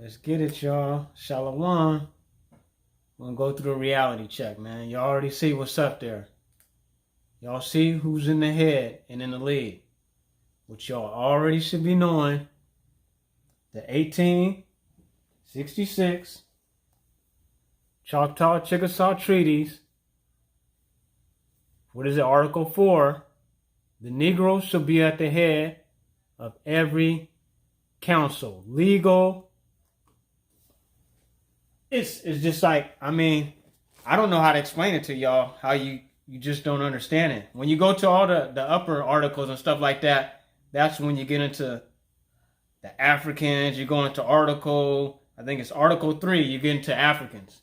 Let's get it, y'all. Shalom. We're gonna go through the reality check, man. Y'all already see what's up there. Y'all see who's in the head and in the lead. Which y'all already should be knowing. The 1866 Choctaw Chickasaw treaties. What is it? Article 4. The Negroes shall be at the head of every council. Legal. It's just like, I don't know how to explain it to y'all, how you just don't understand it. When you go to all the upper articles and stuff like that, that's when you get into the Africans. You go into article, I think it's article 3, you get into Africans.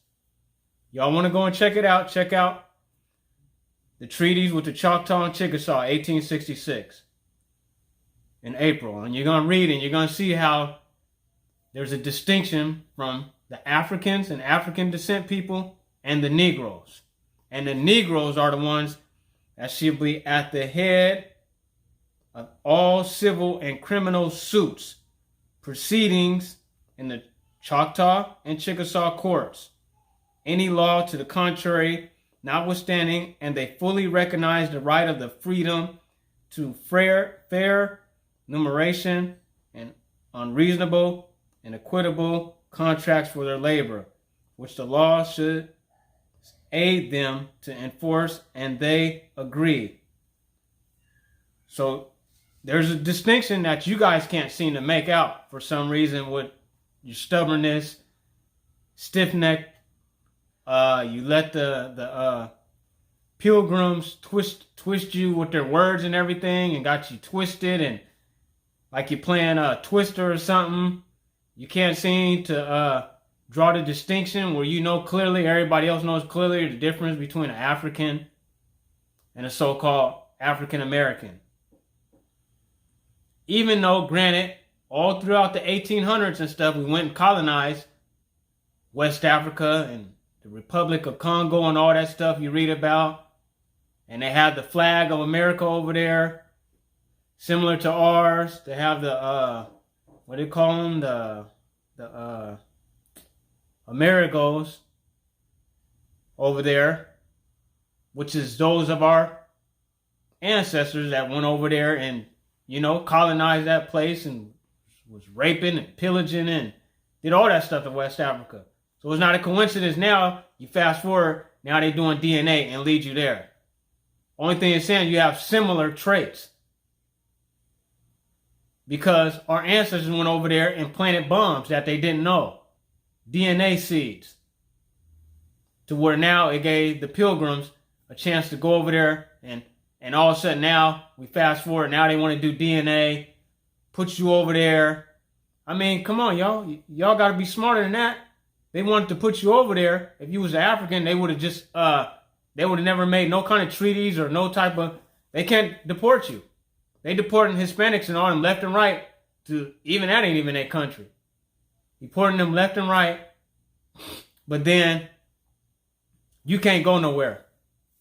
Y'all want to go and check it out? Check out the treaties with the Choctaw and Chickasaw, 1866, in April. And you're going to read it, and you're going to see how there's a distinction from the Africans and African descent people and the Negroes. And the Negroes are the ones that should be at the head of all civil and criminal suits, proceedings in the Choctaw and Chickasaw courts. Any law to the contrary notwithstanding, and they fully recognize the right of the freedom to fair numeration and unreasonable and equitable contracts for their labor, which the law should aid them to enforce, and they agree. So there's a distinction that you guys can't seem to make out for some reason with your stubbornness, stiff-necked. You let the pilgrims twist you with their words and everything, and got you twisted, and like you're playing a Twister or something. You can't seem to draw the distinction where you know clearly, everybody else knows clearly the difference between an African and a so-called African American. Even though, granted, all throughout the 1800s and stuff, we went and colonized West Africa and the Republic of Congo and all that stuff you read about. And they had the flag of America over there, similar to ours. They have the, what do they call them? The Amerigos over there, which is those of our ancestors that went over there and, colonized that place and was raping and pillaging and did all that stuff in West Africa. So it's not a coincidence now, you fast forward, now they're doing DNA and lead you there. Only thing it's saying, you have similar traits. Because our ancestors went over there and planted bombs that they didn't know. DNA seeds. To where now it gave the pilgrims a chance to go over there and all of a sudden now, we fast forward, now they want to do DNA, put you over there. Come on, y'all. Y'all got to be smarter than that. They wanted to put you over there. If you was an African, they would have just, they would have never made no kind of treaties or no type of, they can't deport you. They deporting Hispanics and all them left and right to, even that ain't even their country. Deporting them left and right. But then, you can't go nowhere.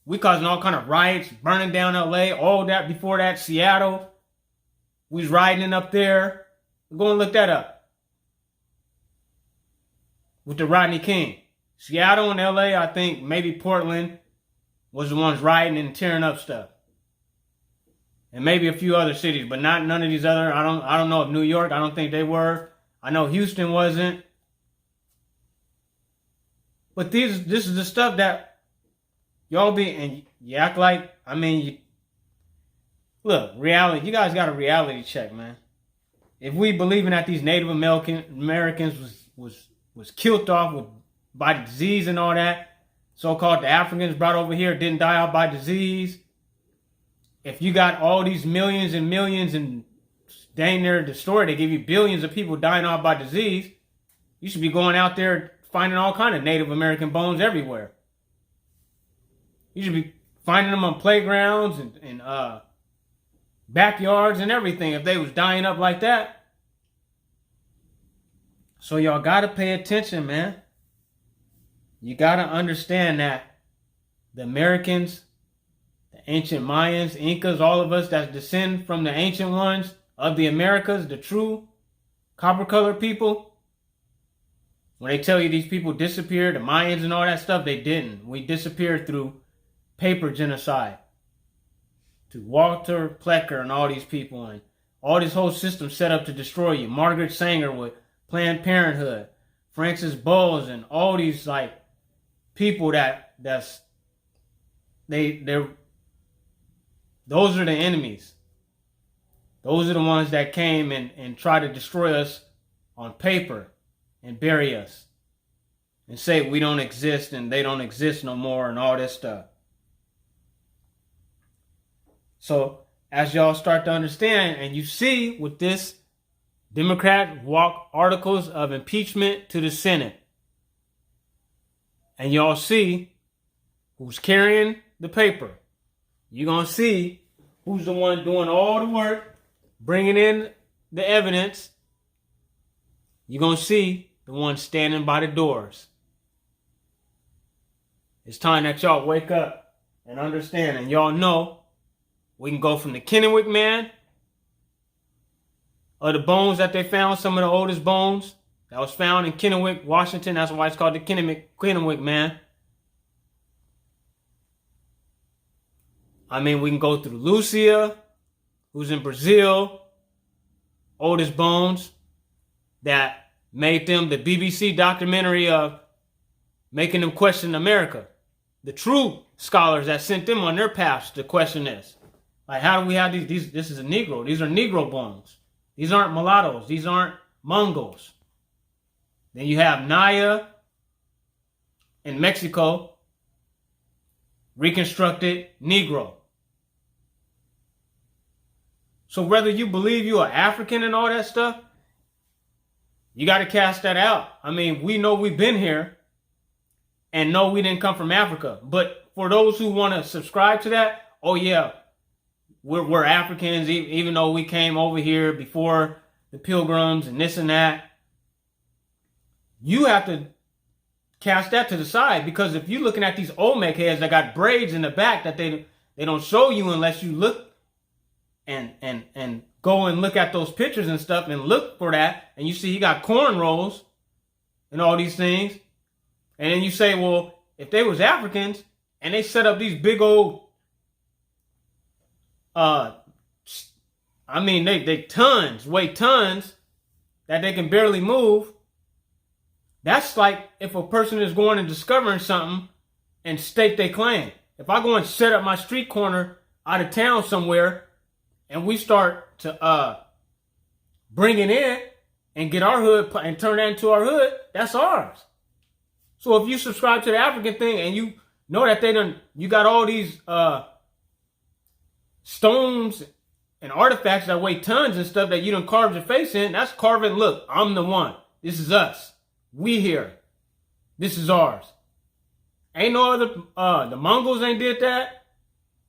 We causing all kind of riots, burning down LA, all that before that, Seattle. We was riding up there. Go and look that up. With the Rodney King. Seattle and LA, I think maybe Portland was the ones riding and tearing up stuff. And maybe a few other cities, but not none of these other. I don't know if New York, I don't think they were. I know Houston wasn't. But this is the stuff that y'all be, and you act like, look, reality, you guys got a reality check, man. If we believing that these Native Americans was killed off by disease and all that, so-called the Africans brought over here didn't die out by disease. If you got all these millions and millions and dang near the story, they give you billions of people dying out by disease, you should be going out there finding all kind of Native American bones everywhere. You should be finding them on playgrounds and backyards and everything if they was dying up like that. So y'all got to pay attention, man. You got to understand that the Americans, the ancient Mayans, Incas, all of us that descend from the ancient ones of the Americas, the true copper-colored people, When they tell you these people disappeared, the Mayans and all that stuff, they didn't. We disappeared through paper genocide. To Walter Plecker and all these people, and all this whole system set up to destroy you. Margaret Sanger with Planned Parenthood, Francis Bowles, and all these like people those are the enemies. Those are the ones that came and tried to destroy us on paper and bury us and say we don't exist and they don't exist no more and all this stuff. So as y'all start to understand, and you see with this, Democrat walk articles of impeachment to the Senate, and y'all see who's carrying the paper. You're going to see who's the one doing all the work, bringing in the evidence. You're going to see the one standing by the doors. It's time that y'all wake up and understand, and y'all know we can go from the Kennewick man, or the bones that they found, some of the oldest bones that was found in Kennewick, Washington. That's why it's called the Kennewick man. I mean, we can go through Lucia, who's in Brazil, oldest bones that made them the BBC documentary of making them question America. The true scholars that sent them on their paths to question this. Like, how do we have these? This is a Negro. These are Negro bones. These aren't mulattoes. These aren't Mongols. Then you have Naya in Mexico, reconstructed Negro. So whether you believe you are African and all that stuff, you got to cast that out. I mean, we know we've been here and know we didn't come from Africa. But for those who want to subscribe to that, oh yeah, we're Africans, even though we came over here before the Pilgrims and this and that. You have to cast that to the side, because if you're looking at these Olmec heads that got braids in the back that they don't show you unless you look and go and look at those pictures and stuff and look for that, and you see he got cornrows and all these things, and then you say, well, if they was Africans and they set up these big old they weigh tons that they can barely move. That's like if a person is going and discovering something and stake their claim. If I go and set up my street corner out of town somewhere and we start to bring it in and get our hood and turn that into our hood, that's ours. So if you subscribe to the African thing and you know that you got all these stones and artifacts that weigh tons and stuff that you done carved your face in, that's carving, look, I'm the one. This is us. We here. This is ours. Ain't no other, the Mongols ain't did that.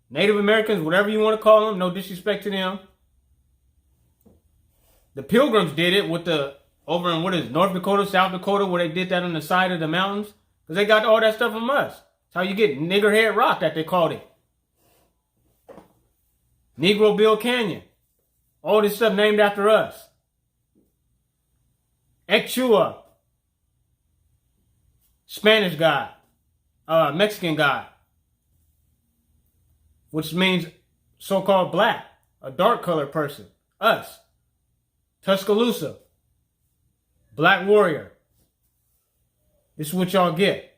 Native Americans, whatever you want to call them, no disrespect to them. The Pilgrims did it with over in, North Dakota, South Dakota, where they did that on the side of the mountains. Because they got all that stuff from us. That's how you get Niggerhead Rock, that they called it. Negro Bill Canyon. All this stuff named after us. Echua. Spanish god. Mexican god. Which means so-called black. A dark colored person. Us. Tuscaloosa. Black warrior. This is what y'all get.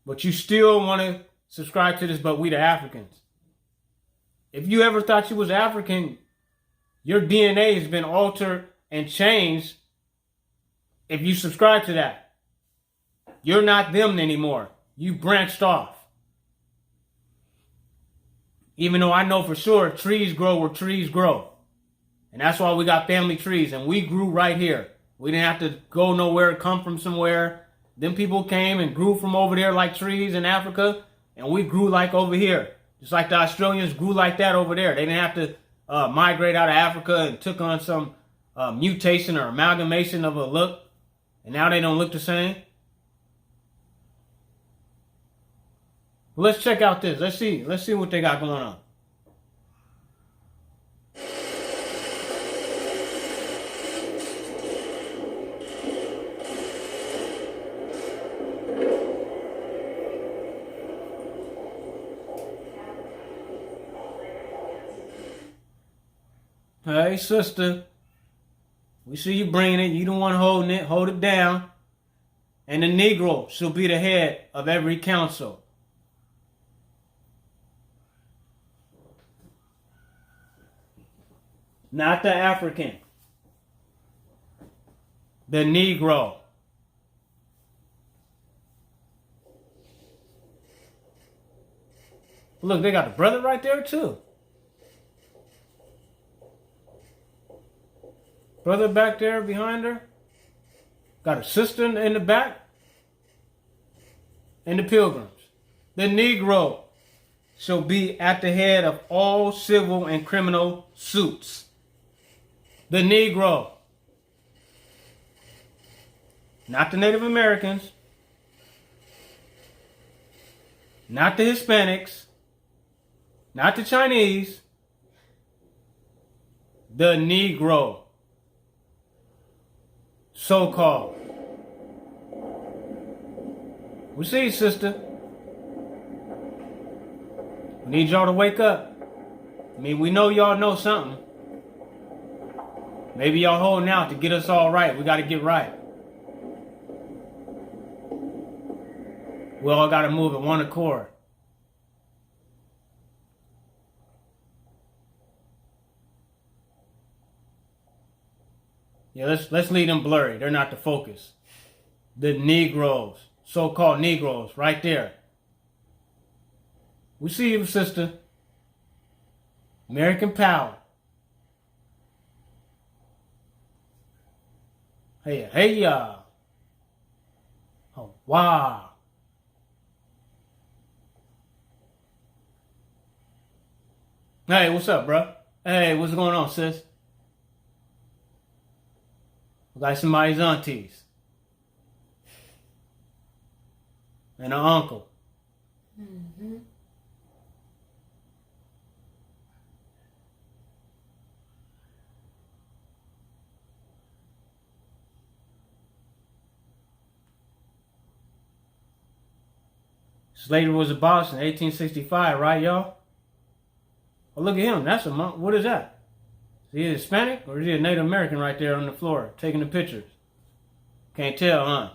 But you still want to subscribe to this, but we the Africans. If you ever thought you was African, your DNA has been altered and changed if you subscribe to that. You're not them anymore. You branched off. Even though I know for sure trees grow where trees grow. And that's why we got family trees. And we grew right here. We didn't have to go nowhere, come from somewhere. Them people came and grew from over there like trees in Africa. And we grew like over here. Just like the Australians grew like that over there. They didn't have to migrate out of Africa and took on some mutation or amalgamation of a look. And now they don't look the same. But let's check out this. Let's see what they got going on. Hey, sister. We see you bringing it. You the one holding it. Hold it down. And the Negro shall be the head of every council. Not the African. The Negro. Look, they got the brother right there too. Brother back there behind her. Got a sister in the back. And the Pilgrims. The Negro shall be at the head of all civil and criminal suits. The Negro. Not the Native Americans. Not the Hispanics. Not the Chinese. The Negro. So-called. We see you, sister. We need y'all to wake up. I mean, we know y'all know something. Maybe y'all holding out to get us all right. We got to get right. We all got to move at one accord. Yeah, let's leave them blurry. They're not the focus. The Negroes, so-called Negroes, right there. We see you, sister. American power. Hey, y'all. Oh, wow. Hey, what's up, bro? Hey, what's going on, sis? Like somebody's aunties. And an uncle. Mm-hmm. Slavery was abolished in 1865, right, y'all? Oh, look at him. That's a monk. What is that? Is he Hispanic or is he a Native American right there on the floor taking the pictures? Can't tell, huh?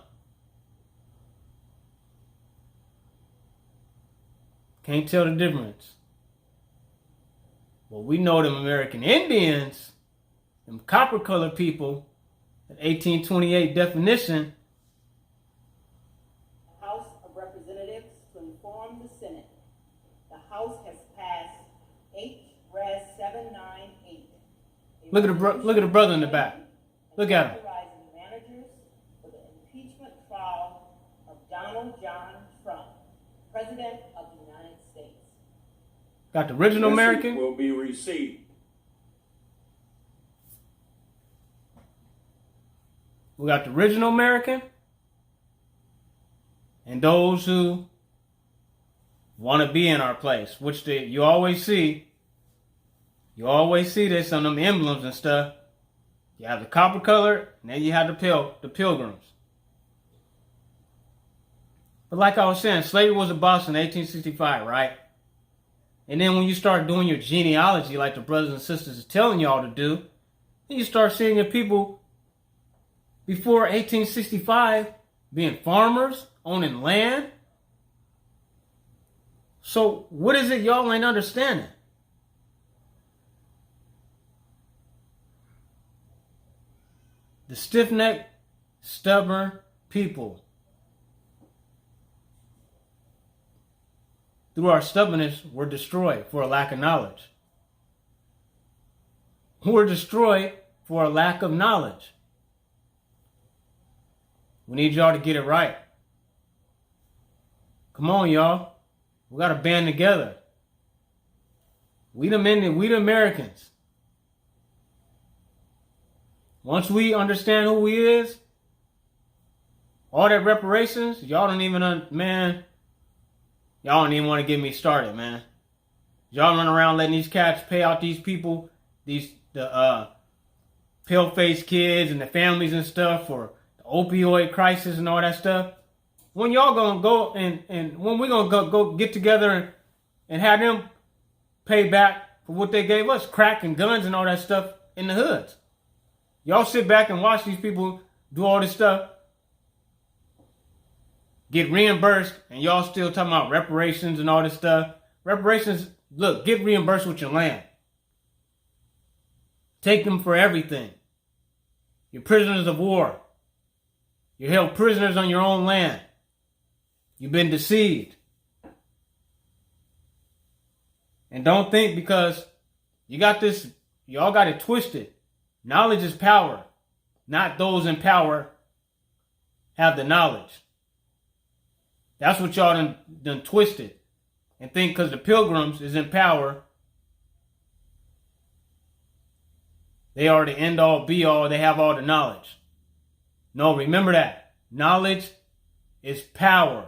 Can't tell the difference. Well, we know them American Indians, them copper-colored people, that 1828 definition. House of Representatives to inform the Senate. The House has passed Res 798. Look at the brother in the back. Look at him. Authorizing managers for the impeachment trial of Donald John Trump, President of the United States. Got the original American. Will be received. We got the original American. And those who want to be in our place, which you always see. You always see this on them emblems and stuff. You have the copper color, and then you have the Pilgrims. But like I was saying, slavery was abolished in 1865, right? And then when you start doing your genealogy, like the brothers and sisters are telling y'all to do, then you start seeing your people before 1865 being farmers, owning land. So what is it y'all ain't understanding? The stiff-necked, stubborn people. Through our stubbornness, we're destroyed for a lack of knowledge. We're destroyed for a lack of knowledge. We need y'all to get it right. Come on, y'all. We got to band together. We the Americans. Once we understand who we is, all that reparations, y'all don't even, man, y'all don't even want to get me started, man. Y'all run around letting these cats pay out these people, the pale-faced kids and the families and stuff for the opioid crisis and all that stuff. When y'all gonna go and when we gonna go get together and have them pay back for what they gave us, crack and guns and all that stuff in the hoods. Y'all sit back and watch these people do all this stuff, get reimbursed, and y'all still talking about reparations and all this stuff. Reparations, look, get reimbursed with your land. Take them for everything. You're prisoners of war. You're held prisoners on your own land. You've been deceived. And don't think because you got this, y'all got it twisted. Knowledge is power. Not those in power have the knowledge. That's what y'all done twisted. And think because the Pilgrims is in power, they are the end all be all, they have all the knowledge. No, remember that. Knowledge is power.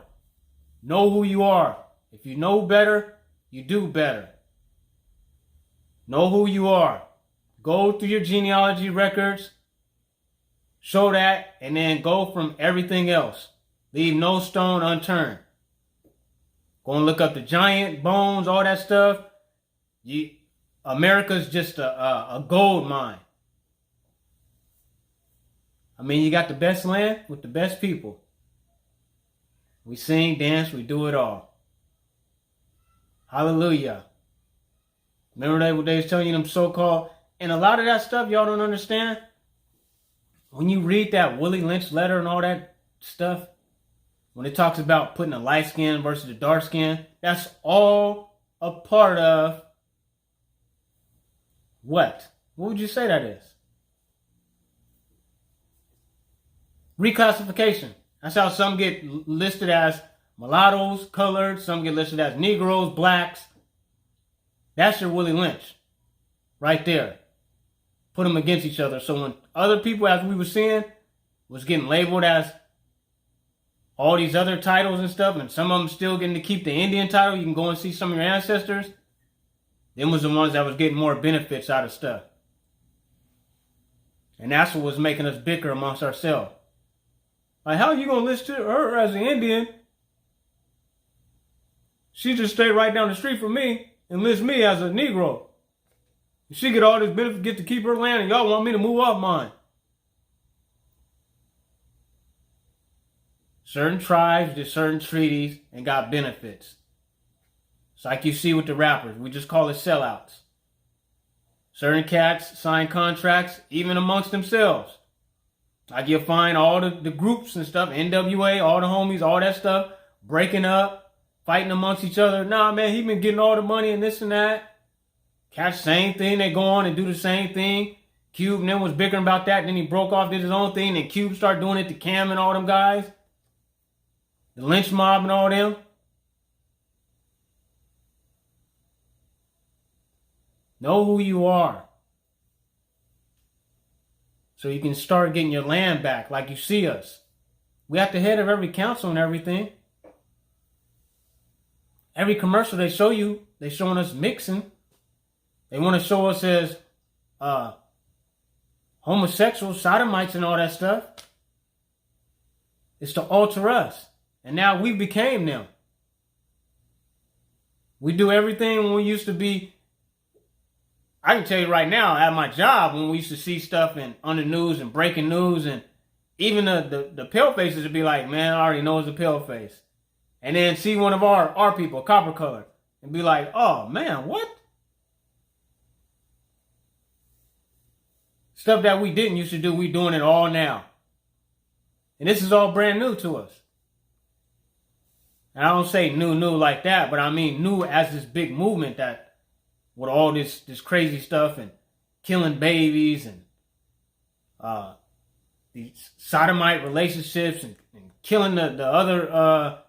Know who you are. If you know better, you do better. Know who you are. Go through your genealogy records. Show that, and then go from everything else. Leave no stone unturned. Go and look up the giant bones, all that stuff. America's just a gold mine. I mean, you got the best land with the best people. We sing, dance, we do it all. Hallelujah. Remember what they was telling you, them so-called, and a lot of that stuff y'all don't understand. When you read that Willie Lynch letter and all that stuff, when it talks about putting a light skin versus a dark skin, that's all a part of what? What would you say that is? Reclassification. That's how some get listed as mulattoes, colored, some get listed as Negroes, blacks. That's your Willie Lynch. Right there. Put them against each other. So when other people, as we were seeing, was getting labeled as all these other titles and stuff, and some of them still getting to keep the Indian title, you can go and see some of your ancestors. Them was the ones that was getting more benefits out of stuff. And that's what was making us bicker amongst ourselves. Like, how are you going to list her as an Indian? She just stay right down the street from me and list me as a Negro. She get all this benefit, get to keep her land, and y'all want me to move off mine. Certain tribes did certain treaties and got benefits. It's like you see with the rappers. We just call it sellouts. Certain cats sign contracts even amongst themselves. Like you'll find all the groups and stuff, NWA, all the homies, all that stuff, breaking up, fighting amongst each other. Nah, man, he been getting all the money and this and that. Cats, same thing. They go on and do the same thing. Cube and them was bickering about that. Then he broke off, did his own thing. Then Cube started doing it to Cam and all them guys. The lynch mob and all them. Know who you are. So you can start getting your land back like you see us. We at the head of every council and everything. Every commercial they show you, they showing us mixing. They want to show us as homosexuals, sodomites and all that stuff. It's to alter us. And now we became them. We do everything when we used to be. I can tell you right now, at my job, when we used to see stuff on the news and breaking news, and even the pale faces would be like, man, I already know it's a pale face. And then see one of our people, copper color, and be like, oh man, what? Stuff that we didn't used to do, we doing it all now. And this is all brand new to us. And I don't say new like that, but I mean new as this big movement that with all this crazy stuff and killing babies and these sodomite relationships and killing the other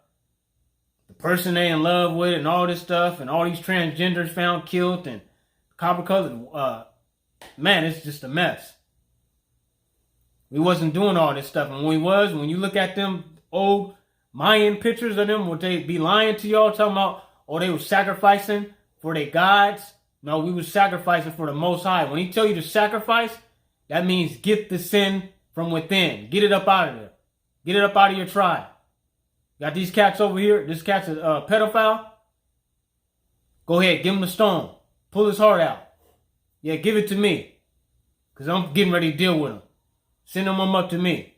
the person they in love with and all this stuff and all these transgenders found killed and copper colored. Man, it's just a mess. We wasn't doing all this stuff. And when you look at them old Mayan pictures of them, would they be lying to y'all talking about, oh, they were sacrificing for their gods? No, we was sacrificing for the Most High. When he tell you to sacrifice, that means get the sin from within. Get it up out of there. Get it up out of your tribe. Got these cats over here. This cat's a pedophile. Go ahead, give him the stone. Pull his heart out. Yeah, give it to me. because I'm getting ready to deal with them. Send them up to me.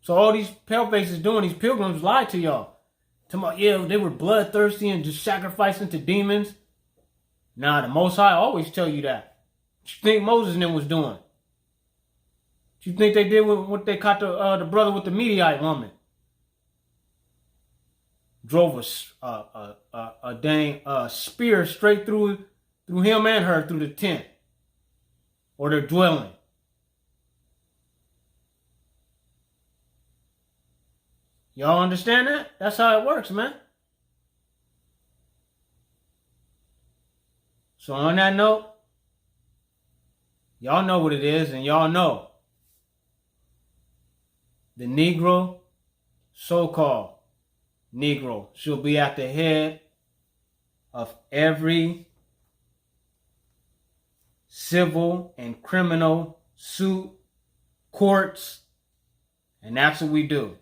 So all these palefaces doing, these pilgrims lied to y'all. Talking about, yeah, they were bloodthirsty and just sacrificing to demons. Nah, the Most High always tell you that. What you think Moses and them was doing? What you think they did with what they caught the brother with the Mediite woman? Drove a dang spear straight through him and her through the tent or their dwelling. Y'all understand that? That's how it works, man. So on that note, y'all know what it is, and y'all know the Negro, so-called Negro, should be at the head of every civil and criminal suit, courts, and that's what we do.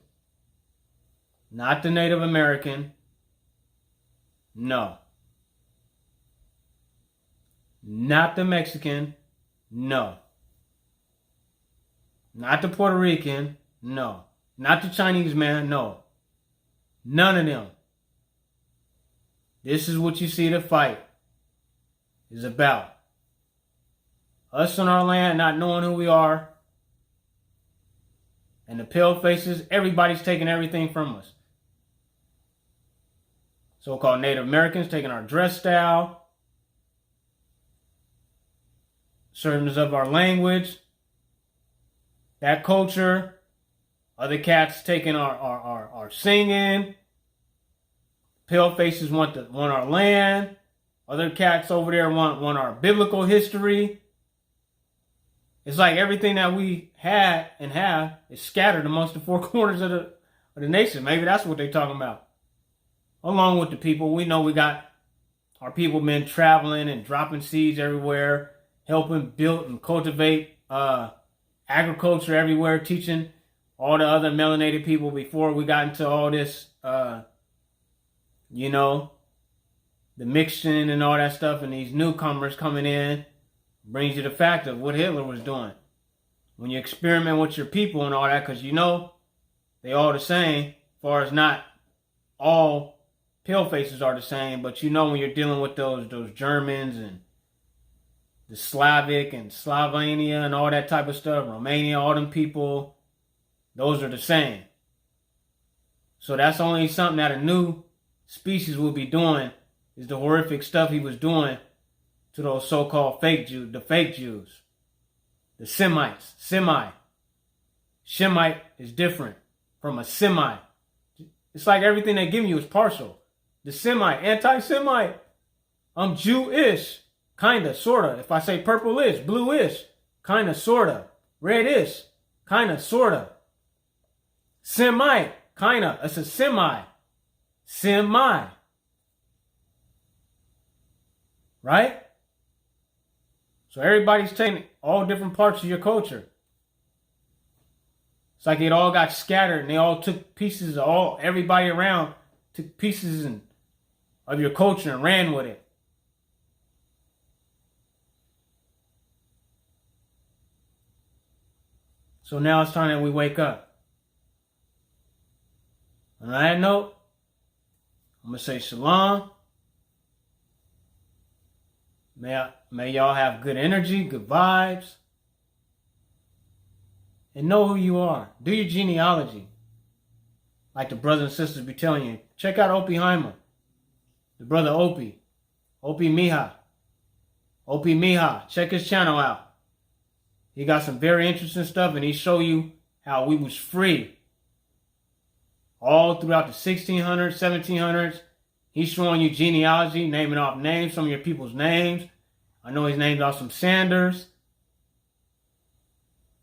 Not the Native American. No. Not the Mexican. No. Not the Puerto Rican. No. Not the Chinese man. No. None of them. This is what you see the fight is about. Us on our land not knowing who we are. And the pale faces, everybody's taking everything from us. So-called Native Americans taking our dress style, certain of our language, that culture. Other cats taking our singing. Pale faces want our land. Other cats over there want our biblical history. It's like everything that we had and have is scattered amongst the four corners of the nation. Maybe that's what they're talking about. Along with the people, we know we got our people been traveling and dropping seeds everywhere, helping build and cultivate agriculture everywhere, teaching all the other melanated people before we got into all this, the mixing and all that stuff, and these newcomers coming in brings you the fact of what Hitler was doing. When you experiment with your people and all that, because they all the same, as far as not all pale faces are the same, but when you're dealing with those Germans and the Slavic and Slovenia and all that type of stuff, Romania, all them people, those are the same. So that's only something that a new species will be doing, is the horrific stuff he was doing to those so-called fake Jews, the fake Jews, the Semites. Shemite is different from a Semite. It's like everything they give you is partial. The Semite, anti-Semite. I'm Jewish, kinda, sorta. If I say purple-ish, blue-ish, kinda, sorta. Red-ish, kinda, sorta. Semite, kinda. It's a semi. Semi. Right? So everybody's taking all different parts of your culture. It's like it all got scattered and they all took pieces of everybody around took pieces of your culture and ran with it. So now it's time that we wake up. On that note, I'm going to say shalom. May y'all have good energy, good vibes. And know who you are. Do your genealogy. Like the brothers and sisters be telling you. Check out Opie Heimer. The brother Opie. Opie Miha. Opie Miha. Check his channel out. He got some very interesting stuff, and he show you how we was free. All throughout the 1600s, 1700s. He's showing you genealogy, naming off names, some of your people's names. I know he's named off some Sanders.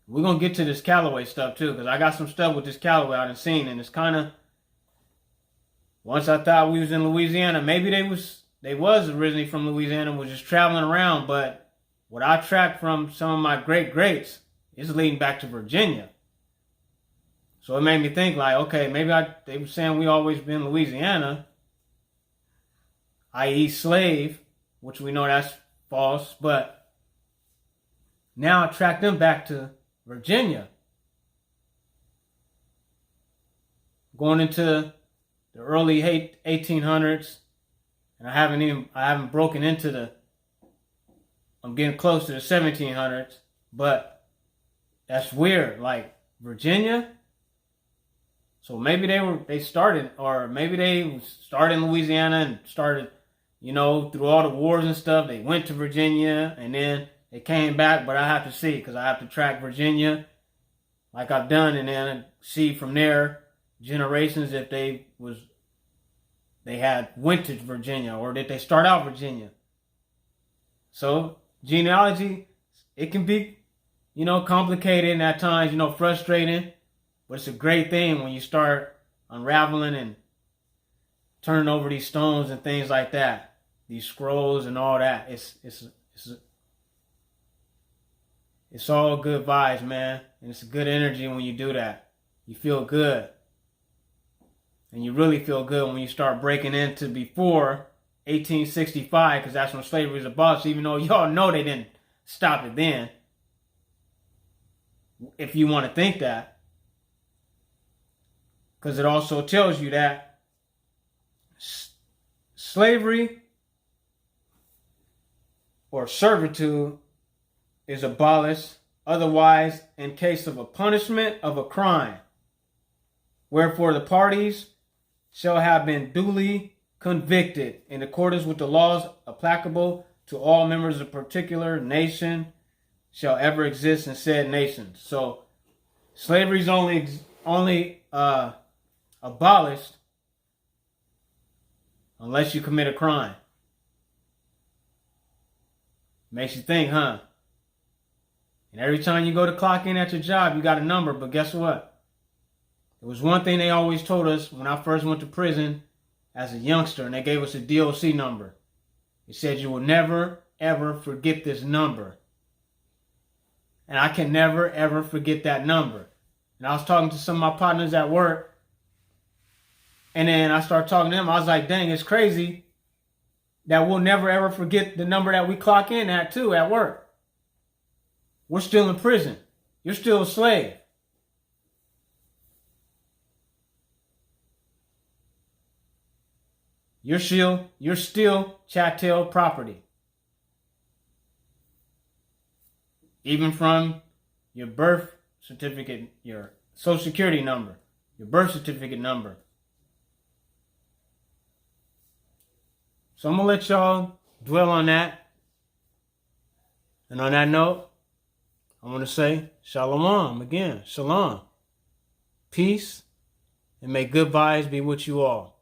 We're going to get to this Callaway stuff too, because I got some stuff with this Callaway I done seen, and it's kind of, once I thought we was in Louisiana, maybe they was originally from Louisiana, was just traveling around, but what I tracked from some of my great-greats is leading back to Virginia. So it made me think like, okay, maybe they were saying we always been Louisiana, i.e. slave, which we know that's false, but now track them back to Virginia. Going into the early 1800s, and I haven't broken into I'm getting close to the 1700s, but that's weird. Like Virginia. So maybe they started, or maybe they started in Louisiana and started, through all the wars and stuff. They went to Virginia and then they came back, but I have to see, because I have to track Virginia like I've done, and then see from there generations if they had went to Virginia, or did they start out Virginia. So genealogy, it can be, complicated and at times, frustrating, but it's a great thing when you start unraveling and turning over these stones and things like that, these scrolls and all that. It's all good vibes, man, and it's a good energy when you do that. You feel good. And you really feel good when you start breaking into before 1865, because that's when slavery was abolished, even though y'all know they didn't stop it then. If you want to think that. Because it also tells you that slavery or servitude is abolished, otherwise in case of a punishment of a crime, wherefore the parties shall have been duly convicted in accordance with the laws applicable to all members of a particular nation shall ever exist in said nations. So slavery is only abolished unless you commit a crime. Makes you think, huh? And every time you go to clock in at your job, you got a number, but guess what? It was one thing they always told us when I first went to prison as a youngster, and they gave us a DOC number. It said you will never, ever forget this number. And I can never, ever forget that number. And I was talking to some of my partners at work, and then I started talking to them. I was like, dang, it's crazy that we'll never, ever forget the number that we clock in at, too, at work. We're still in prison. You're still a slave. You're still chattel property. Even from your birth certificate, your social security number, your birth certificate number. So I'm going to let y'all dwell on that. And on that note, I want to say shalom again. Shalom. Peace. And may good vibes be with you all.